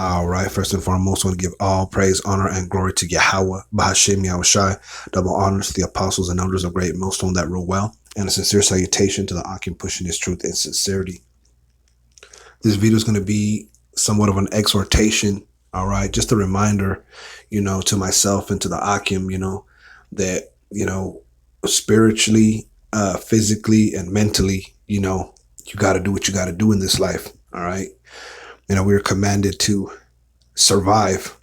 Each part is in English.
All right. First and foremost, I want to give all praise, honor, and glory to Yahawah, bahasham, Yahawashi. Double honors to the apostles and elders of great millstone that rule well. And a sincere salutation to the Akim pushing his truth and sincerity. This video is going to be somewhat of an exhortation. All right. Just a reminder, to myself and to the Akim, that, spiritually, physically, and mentally, you got to do what you got to do in this life. All right. We were commanded to survive,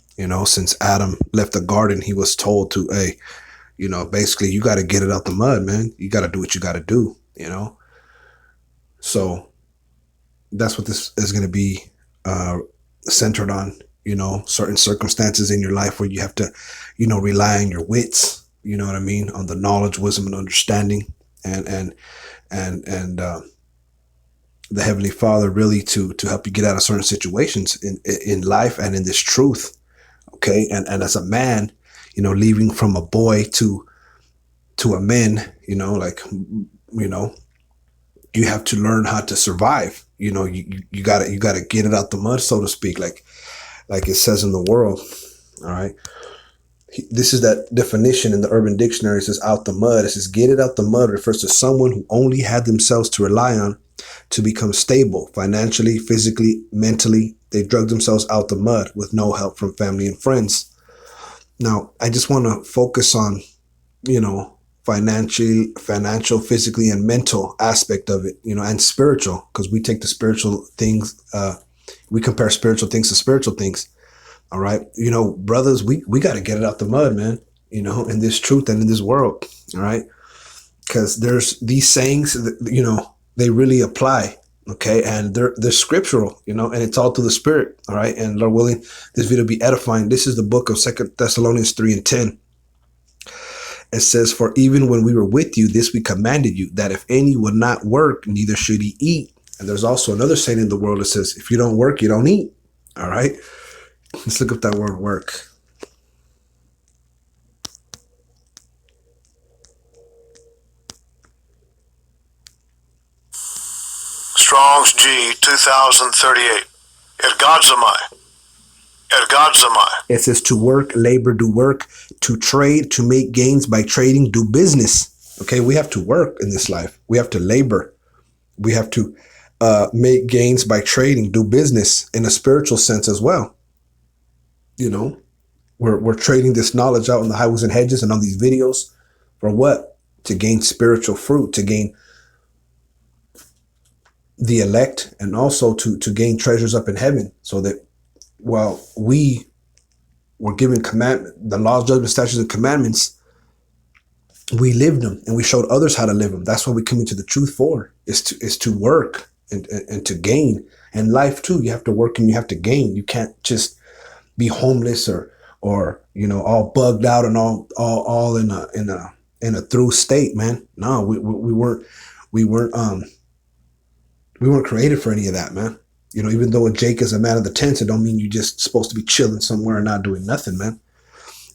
since Adam left the garden, he was told to, basically you got to get it out the mud, man. You got to do what you got to do, So that's what this is going to be centered on, certain circumstances in your life where you have to, rely on your wits, on the knowledge, wisdom, and understanding and the Heavenly Father really to help you get out of certain situations in life and in this truth. Okay. And as a man, leaving from a boy to a man, you have to learn how to survive. You gotta get it out the mud, so to speak, like it says in the world. All right. This is that definition in the Urban Dictionary. It says out the mud. It says get it out the mud refers to someone who only had themselves to rely on to become stable financially, physically, mentally. They drug themselves out the mud with no help from family and friends. Now, I just want to focus on, financial, physically, and mental aspect of it, and spiritual, because we take the spiritual things, we compare spiritual things to spiritual things. All right. Brothers, we got to get it out the mud, man, in this truth and in this world. All right. Because there's these sayings that, they really apply. Okay. And they're scriptural, and it's all through the Spirit. All right. And Lord willing, this video will be edifying. This is the book of 2 Thessalonians 3:10. It says, for even when we were with you, this we commanded you, that if any would not work, neither should he eat. And there's also another saying in the world that says, if you don't work, you don't eat. All right. Let's look up that word work. Strong's G 2038. Ergodzamai. It says to work, labor, do work, to trade, to make gains by trading, do business. Okay, we have to work in this life. We have to labor. We have to make gains by trading, do business in a spiritual sense as well. We're trading this knowledge out on the highways and hedges and on these videos for what? To gain spiritual fruit, to gain the elect, and also to gain treasures up in heaven, so that while we were given the laws, judgments, statutes, and commandments, we lived them and we showed others how to live them. That's what we come into the truth for, is to work and to gain. And life too, you have to work and you have to gain. You can't just be homeless or all bugged out and all in a through state, man. No, we weren't created for any of that, man. Even though Jake is a man of the tent, it don't mean you're just supposed to be chilling somewhere and not doing nothing, man.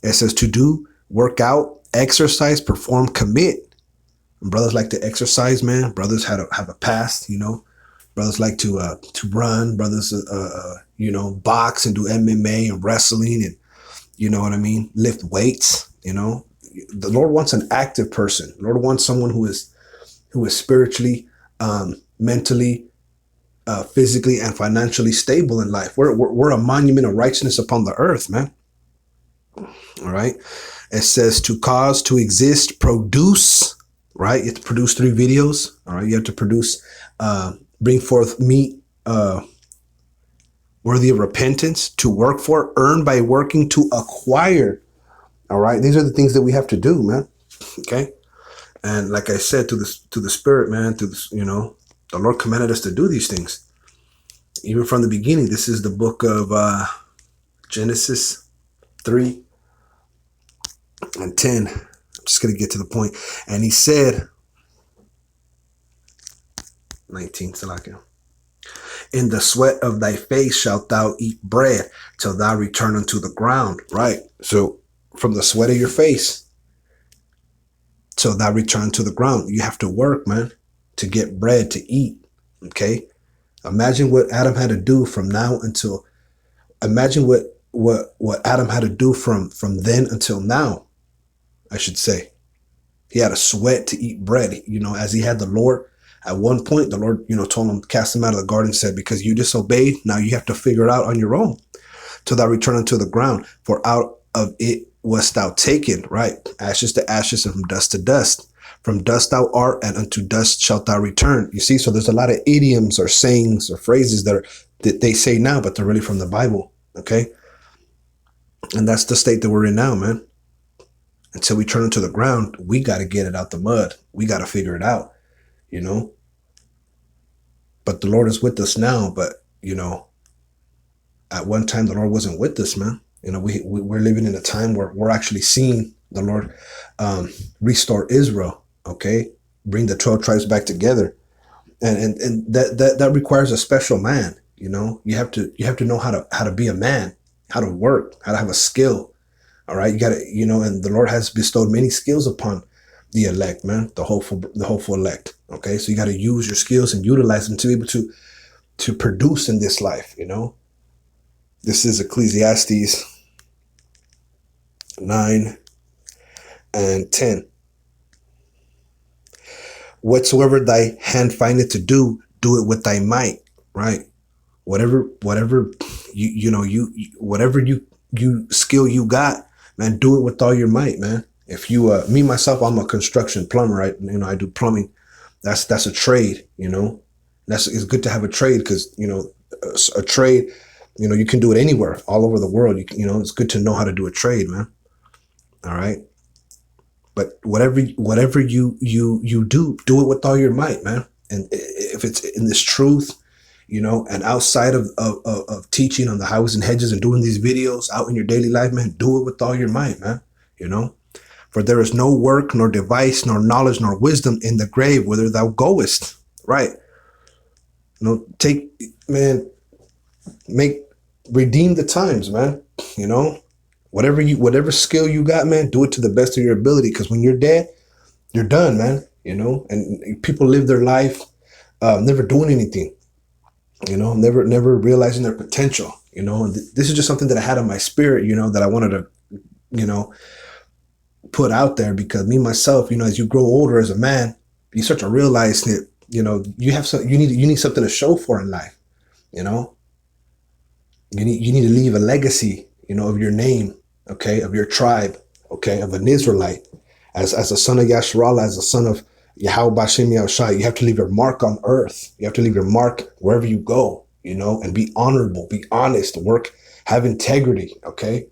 It says to do, work out, exercise, perform, commit. And brothers like to exercise, man. Brothers have a past, Brothers like to run. Brothers, box and do MMA and wrestling and, lift weights. The Lord wants an active person. The Lord wants someone who is spiritually, mentally, physically, and financially stable in life. We're a monument of righteousness upon the earth, man. All right. It says to cause, to exist, produce. Right. You have to produce 3 videos. All right. You have to produce. Bring forth meat worthy of repentance, to work for, earn by working, to acquire. All right. These are the things that we have to do, man. Okay. And like I said, to the Spirit, man, the Lord commanded us to do these things. Even from the beginning, this is the book of Genesis 3 and 10. I'm just going to get to the point. And he said, 19, Salakia. In the sweat of thy face shalt thou eat bread till thou return unto the ground. Right. So from the sweat of your face till thou return to the ground. You have to work, man, to get bread to eat. Okay. Imagine what Adam had to do from now until imagine what Adam had to do from then until now, I should say. He had to sweat to eat bread, as he had the Lord. At one point, the Lord, told him, cast him out of the garden, said, because you disobeyed, now you have to figure it out on your own till thou return unto the ground. For out of it wast thou taken, right? Ashes to ashes and from dust to dust. From dust thou art, and unto dust shalt thou return. You see, so there's a lot of idioms or sayings or phrases that they say now, but they're really from the Bible, okay? And that's the state that we're in now, man. Until we turn into the ground, we got to get it out the mud. We got to figure it out, But the Lord is with us now. But, at one time, the Lord wasn't with us, man. We're living in a time where we're actually seeing the Lord restore Israel, okay? Bring the 12 tribes back together. And that requires a special man, You have to know how to be a man, how to work, how to have a skill. All right, you got to, and the Lord has bestowed many skills upon the elect, man, the hopeful elect. Okay, so you got to use your skills and utilize them to be able to produce in this life. This is Ecclesiastes 9 and 10. Whatsoever thy hand findeth to do, do it with thy might. Right, whatever you skill you got. Man, do it with all your might, man. If you, me, myself, I'm a construction plumber, right? I do plumbing. That's a trade, it's good to have a trade because, a trade, you can do it anywhere, all over the world. It's good to know how to do a trade, man. All right. But whatever you do it with all your might, man. And if it's in this truth, and outside of teaching on the highways and hedges and doing these videos out in your daily life, man, do it with all your might, man. For there is no work, nor device, nor knowledge, nor wisdom in the grave whither thou goest. Right. Redeem the times, man. Whatever skill you got, man, do it to the best of your ability. Because when you're dead, you're done, man. And people live their life never doing anything. Never realizing their potential, and this is just something that I had in my spirit, that I wanted to, put out there because me, myself, as you grow older as a man, you start to realize that, you need something to show for in life. You need to leave a legacy, of your name, okay, of your tribe, okay, of an Israelite, as a son of Yahawah, as a son of Yahawashi, you have to leave your mark on earth. You have to leave your mark wherever you go, and be honorable, be honest, work, have integrity, okay?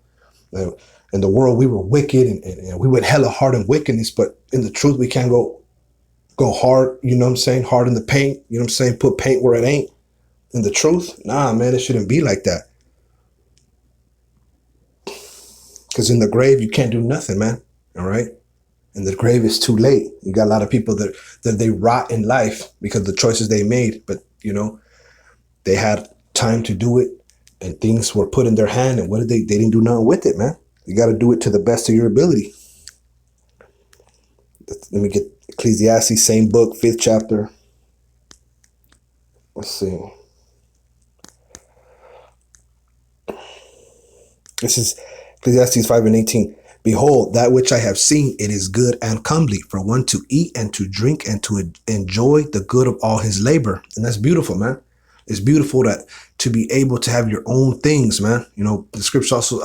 In the world, we were wicked and we went hella hard in wickedness, but in the truth, we can't go hard, hard in the paint, put paint where it ain't. In the truth, nah, man, it shouldn't be like that. Because in the grave, you can't do nothing, man, all right? And the grave is too late. You got a lot of people that they rot in life because of the choices they made. But, they had time to do it and things were put in their hand. And what did they didn't do nothing with it, man. You got to do it to the best of your ability. Let me get Ecclesiastes, same book, 5th chapter. Let's see. This is Ecclesiastes 5 and 18. Behold, that which I have seen, it is good and comely for one to eat and to drink and to enjoy the good of all his labor. And that's beautiful, man. It's beautiful that to be able to have your own things, man. The scripture also,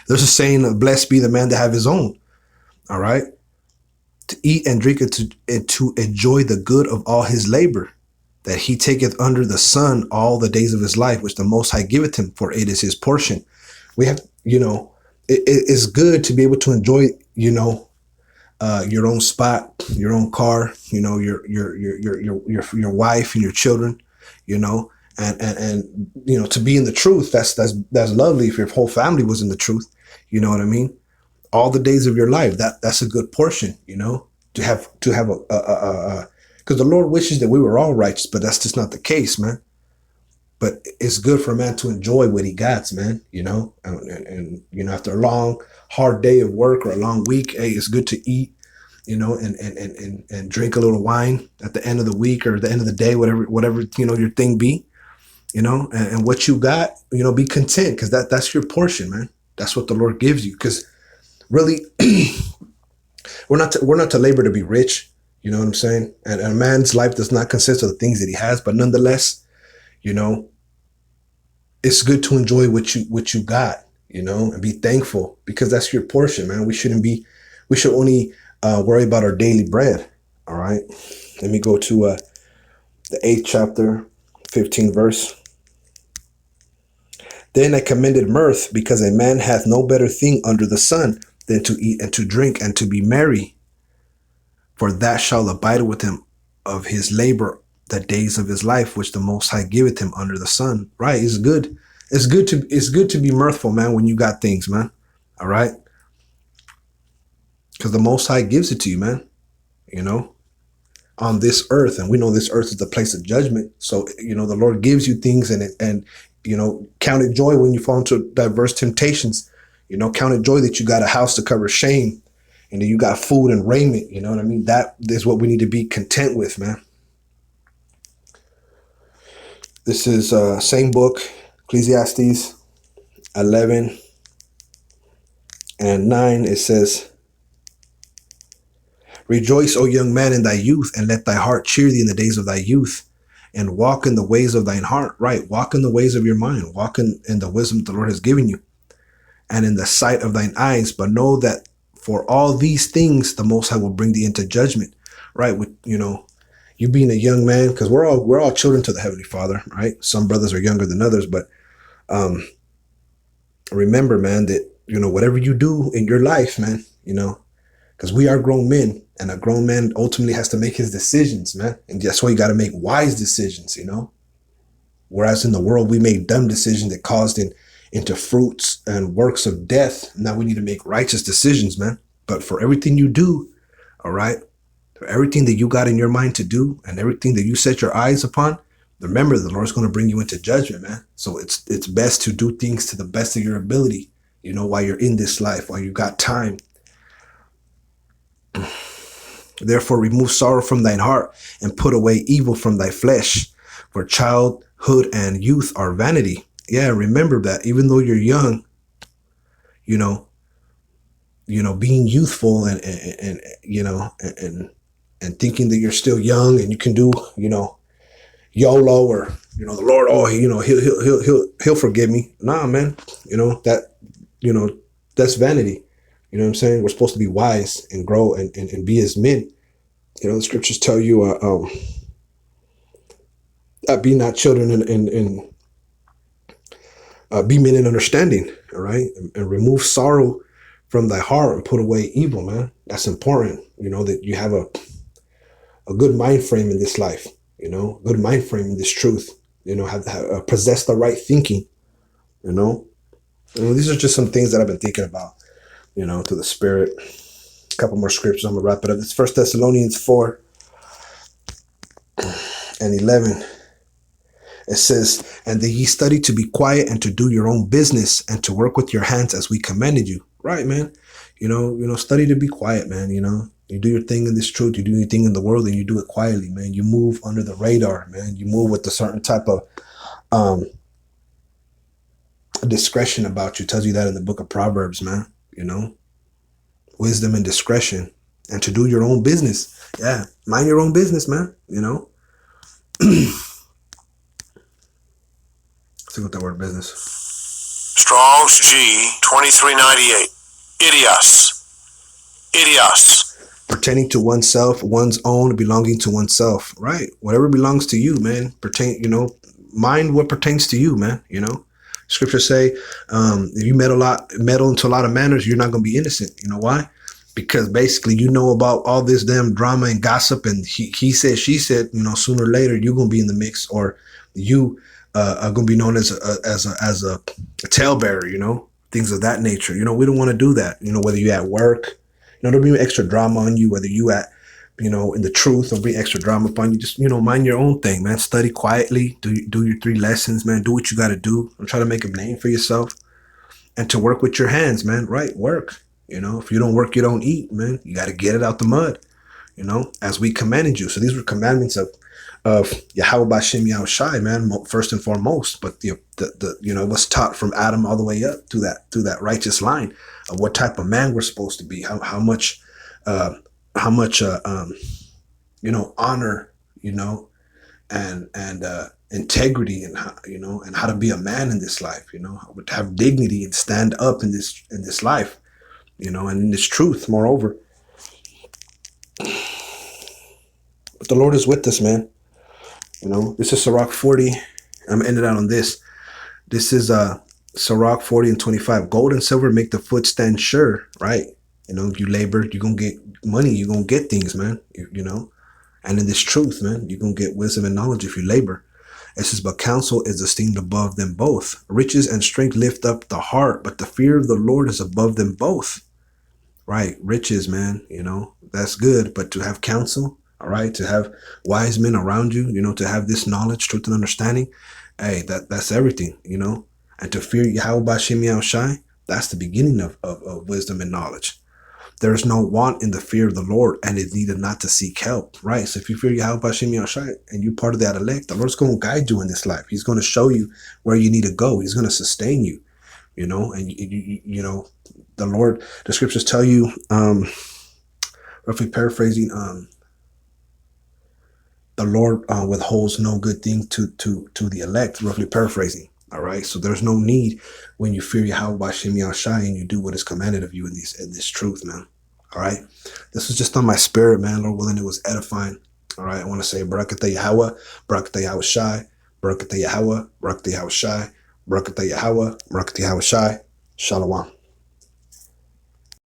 there's a saying, blessed be the man that have his own. All right. To eat and drink and to enjoy the good of all his labor, that he taketh under the sun all the days of his life, which the Most High giveth him, for it is his portion. We have, it's good to be able to enjoy, your own spot, your own car, your wife and your children, and to be in the truth. That's lovely. If your whole family was in the truth, you know what I mean? All the days of your life, that's a good portion, to have a because the Lord wishes that we were all righteous, but that's just not the case, man. But it's good for a man to enjoy what he got, man, and after a long, hard day of work or a long week, hey, it's good to eat, and drink a little wine at the end of the week or the end of the day, whatever, your thing be, and what you got, be content, because that's your portion, man. That's what the Lord gives you. Because really, we're not to labor to be rich. You know what I'm saying? And a man's life does not consist of the things that he has, but nonetheless, it's good to enjoy what you got, and be thankful, because that's your portion, man. We should only worry about our daily bread. All right. Let me go to the 8th chapter, 15th verse. Then I commended mirth, because a man hath no better thing under the sun than to eat and to drink and to be merry. For that shall abide with him of his labor the days of his life, which the Most High giveth him under the sun. Right? It's good. It's good to be mirthful, man, when you got things, man. All right? Because the Most High gives it to you, man. On this earth, and we know this earth is the place of judgment. So, the Lord gives you things, and count it joy when you fall into diverse temptations. Count it joy that you got a house to cover shame, and that you got food and raiment. You know what I mean? That is what we need to be content with, man. This is same book, Ecclesiastes 11 and 9. It says, Rejoice, O young man, in thy youth, and let thy heart cheer thee in the days of thy youth, and walk in the ways of thine heart. Right. Walk in the ways of your mind. Walk in the wisdom the Lord has given you, and in the sight of thine eyes. But know that for all these things, the Most High will bring thee into judgment. Right. With, you being a young man, because we're all children to the Heavenly Father. Right. Some brothers are younger than others, but remember, man, that, whatever you do in your life, man, because we are grown men, and a grown man ultimately has to make his decisions, man. And that's why you got to make wise decisions, Whereas in the world, we made dumb decisions that caused into fruits and works of death. Now we need to make righteous decisions, man. But for everything you do, all right, for everything that you got in your mind to do, and everything that you set your eyes upon, remember, the Lord's going to bring you into judgment, man. So it's best to do things to the best of your ability, while you're in this life, while you got time. Therefore, remove sorrow from thine heart, and put away evil from thy flesh. For childhood and youth are vanity. Yeah, remember that. Even though you're young, being youthful and thinking that you're still young and you can do, YOLO, or the Lord, he'll forgive me. Nah, man. That's vanity. You know what I'm saying? We're supposed to be wise and grow and be as men. The scriptures tell you, be not children and be men in understanding. All right. And remove sorrow from thy heart and put away evil, man. That's important. That you have a good mind frame in this life, good mind frame in this truth, have possess the right thinking, these are just some things that I've been thinking about. To the Spirit. A couple more scriptures. I'm going to wrap it up. It's 1 Thessalonians 4 and 11. It says, And that ye study to be quiet and to do your own business and to work with your hands as we commanded you. Right, man. Study to be quiet, man. You do your thing in this truth. You do your thing in the world, and you do it quietly, man. You move under the radar, man. You move with a certain type of discretion about you. It tells you that in the book of Proverbs, man. Wisdom and discretion, and to do your own business. Yeah, mind your own business, man. Let's see what that word business. Strong's G 2398. Idios. Pertaining to oneself, one's own, belonging to oneself. Right. Whatever belongs to you, man. Mind what pertains to you, man. Scriptures say, if you meddle into a lot of matters, you're not going to be innocent. You know why? Because basically, about all this damn drama and gossip, and he said, she said. Sooner or later, you're going to be in the mix, or you are going to be known as a talebearer. Things of that nature. We don't want to do that. Whether you're at work, there'll be extra drama on you. Whether you at in the truth, there'll be extra drama upon you. Just mind your own thing, man. Study quietly. Do your 3 lessons, man. Do what you got to do. And try to make a name for yourself, and to work with your hands, man. Right, work. If you don't work, you don't eat, man. You got to get it out the mud. As we commanded you. So these were commandments of of Yahawah bahasham Yahawashi, man, first and foremost. But the it was taught from Adam all the way up through that righteous line of what type of man we're supposed to be, how much uh, honor, and integrity, and how, and how to be a man in this life, to have dignity and stand up in this life, and in this truth, moreover. But the Lord is with us, man. This is Sirach 40. I'm gonna end it out on this. This is Sirach 40 and 25. Gold and silver make the foot stand sure, right? If you labor, you're gonna get money, you're gonna get things, man. And in this truth, man, you're gonna get wisdom and knowledge if you labor. It says, but counsel is esteemed above them both. Riches and strength lift up the heart, but the fear of the Lord is above them both. Right? Riches, man, that's good. But to have counsel, all right, to have wise men around you, to have this knowledge, truth, and understanding, hey, that's everything, And to fear Yahawah bahasham Yahawashi, that's the beginning of wisdom and knowledge. There is no want in the fear of the Lord, and it needed not to seek help, right? So if you fear Yahawah bahasham Yahawashi and you're part of that elect, the Lord's going to guide you in this life. He's going to show you where you need to go. He's going to sustain you, and the Lord, the scriptures tell you, roughly paraphrasing, the Lord withholds no good thing to the elect, roughly paraphrasing. All right. So there's no need when you fear Yahawah bahasham Yahawashi and you do what is commanded of you in this truth, man. All right. This was just on my spirit, man. Lord willing, it was edifying. All right. I want to say Barakatah Yahawah, Barakatah Yahawashi, Barakatah Yahawah, Barakatah Yahawashi, Barakatah Yahawah, Barakatah Yahawashi. Shalom.